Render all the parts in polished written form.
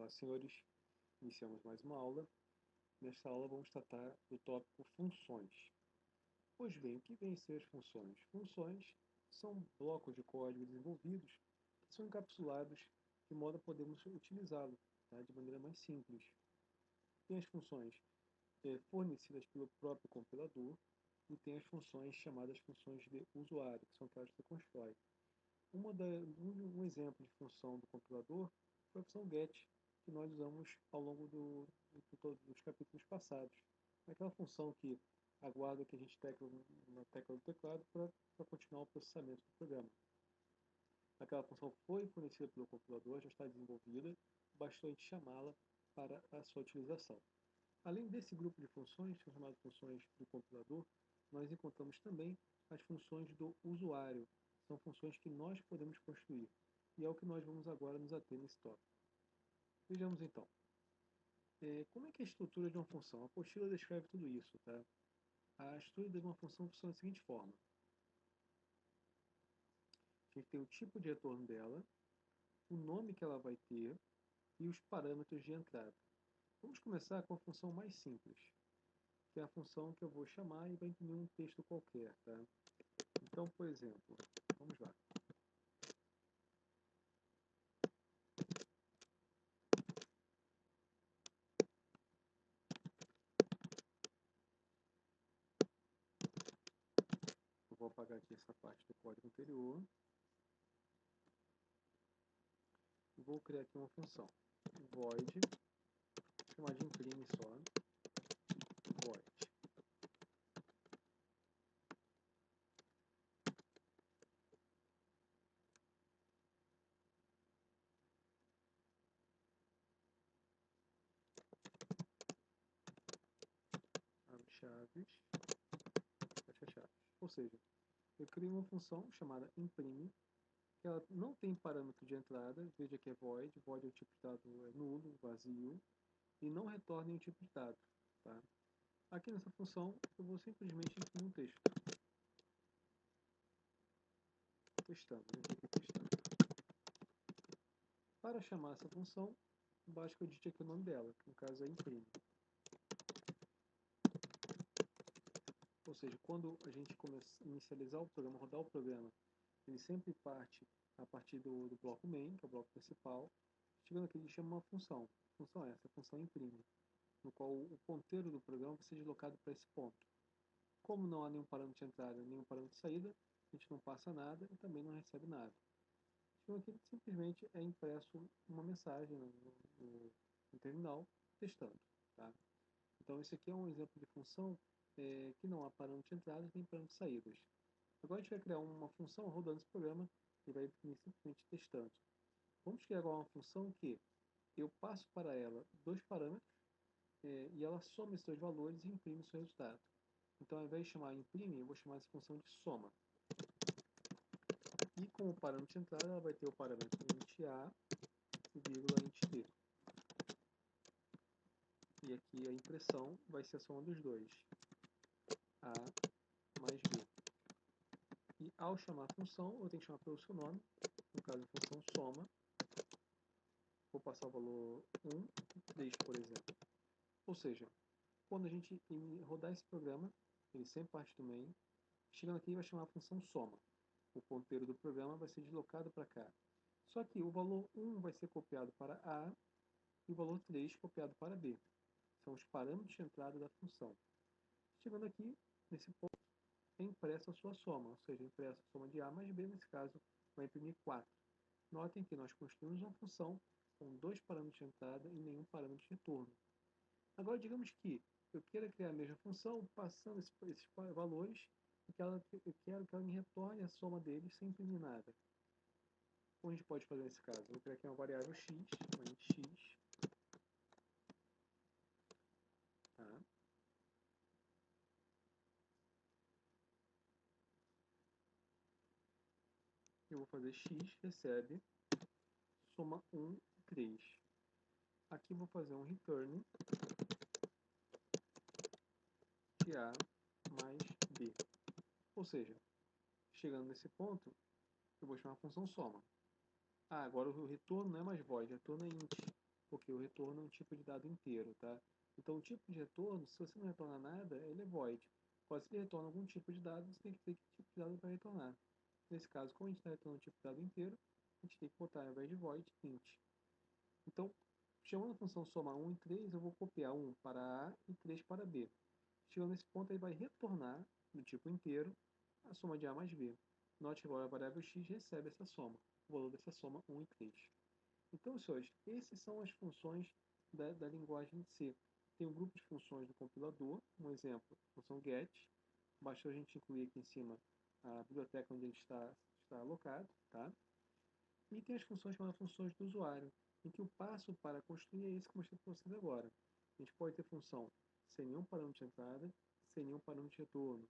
Olá, senhores. Iniciamos mais uma aula. Nesta aula vamos tratar do tópico funções. Pois bem, o que vêm a ser as funções? Funções são blocos de código desenvolvidos que são encapsulados de modo a podermos utilizá-lo, tá, de maneira mais simples. Tem as funções fornecidas pelo próprio compilador e tem as funções chamadas funções de usuário, que são aquelas que você constrói. Um exemplo de função do compilador foi a função get, que nós usamos ao longo dos capítulos passados. Aquela função que aguarda que a gente tecle na tecla do teclado para continuar o processamento do programa. Aquela função foi fornecida pelo compilador, já está desenvolvida, bastou a gente chamá-la para a sua utilização. Além desse grupo de funções, que são chamadas funções do compilador, nós encontramos também as funções do usuário. São funções que nós podemos construir. E é o que nós vamos agora nos ater nesse tópico. Vejamos então. Como é que é a estrutura de uma função? A apostila descreve tudo isso, tá? A estrutura de uma função funciona da seguinte forma. A gente tem o tipo de retorno dela, o nome que ela vai ter e os parâmetros de entrada. Vamos começar com a função mais simples, que é a função que eu vou chamar e vai imprimir um texto qualquer, tá? Então, por exemplo, vamos lá. Eu vou apagar aqui essa parte do código anterior. Vou criar aqui uma função. Void, vou chamar de imprime só. Void. Abre chaves, fecha chaves. Ou seja, eu crio uma função chamada imprime, que ela não tem parâmetro de entrada, veja que é void, void é o tipo de dado nulo, vazio, e não retorna nenhum tipo de dado. Tá? Aqui nessa função, eu vou simplesmente imprimir um texto. Testando, testando. Para chamar essa função, basta que eu digite aqui o nome dela, que no caso é imprime. Ou seja, quando a gente inicializar o programa, rodar o programa, ele sempre parte a partir do bloco main, que é o bloco principal. Chegando aqui, ele chama uma função. A função é essa, a função imprime, no qual o ponteiro do programa vai ser deslocado para esse ponto. Como não há nenhum parâmetro de entrada, nenhum parâmetro de saída, a gente não passa nada e também não recebe nada. Chegando aqui, simplesmente é impresso uma mensagem no terminal, testando. Tá? Então, esse aqui é um exemplo de função que não há parâmetro de entradas nem parâmetro de saídas. Agora a gente vai criar uma função rodando esse programa e vai imprimir simplesmente testando. Vamos criar agora uma função que eu passo para ela dois parâmetros e ela soma esses dois valores e imprime o seu resultado. Então, ao invés de chamar imprime, eu vou chamar essa função de soma. E como parâmetro de entrada, ela vai ter o parâmetro int a e vírgula int b. E aqui a impressão vai ser a soma dos dois, a mais b. E ao chamar a função, eu tenho que chamar pelo seu nome, no caso a função soma. Vou passar o valor 1 e 3, por exemplo. Ou seja, quando a gente rodar esse programa, ele sempre parte do main, chegando aqui vai chamar a função soma. O ponteiro do programa vai ser deslocado para cá. Só que o valor 1 vai ser copiado para A e o valor 3 copiado para B. São os parâmetros de entrada da função. Chegando aqui, nesse ponto, é impressa a sua soma, ou seja, impressa a soma de A mais B, nesse caso, vai imprimir 4. Notem que nós construímos uma função com dois parâmetros de entrada e nenhum parâmetro de retorno. Agora, digamos que eu queira criar a mesma função passando esses valores e que eu quero que ela me retorne a soma deles sem imprimir nada. Como a gente pode fazer nesse caso? Eu vou criar aqui uma variável x, uma int x. Tá? Eu vou fazer x recebe soma 1 e 3. Aqui eu vou fazer um return de A mais B. Ou seja, chegando nesse ponto, eu vou chamar a função soma. Agora o retorno não é mais void, o retorno é int. porque o retorno é um tipo de dado inteiro, tá? Então, o tipo de retorno, se você não retorna nada, ele é void. Agora, se ele retorna algum tipo de dado, você tem que ter que tipo de dado para retornar. Nesse caso, como a gente está retornando um tipo de dado inteiro, a gente tem que botar, ao invés de void, int. Então, chamando a função soma 1 e 3, eu vou copiar 1 para A e 3 para B. Chegando nesse ponto, ele vai retornar, no tipo inteiro, a soma de A mais B. Note que agora a variável x recebe essa soma, o valor dessa soma 1 e 3. Então, senhores, essas são as funções da linguagem C. Tem um grupo de funções do compilador, um exemplo, a função get. Basta a gente incluir aqui em cima a biblioteca onde ele está alocado, tá? E tem as funções chamadas funções do usuário, em que o passo para construir é esse que eu mostrei para vocês agora. A gente pode ter função sem nenhum parâmetro de entrada, sem nenhum parâmetro de retorno.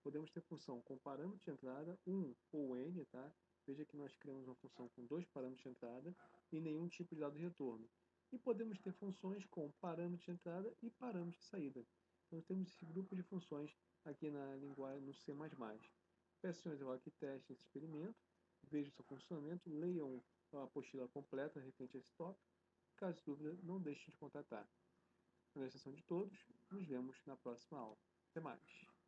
Podemos ter função com parâmetro de entrada, 1 ou n, tá? Veja que nós criamos uma função com 2 parâmetros de entrada e nenhum tipo de dado de retorno. E podemos ter funções com parâmetro de entrada e parâmetro de saída. Então temos esse grupo de funções aqui na linguagem no C++. Peço senhores agora que testem esse experimento, vejam seu funcionamento, leiam a apostila completa referente a esse tópico. Caso de dúvida, não deixem de contatar. Na sessão de todos, nos vemos na próxima aula. Até mais!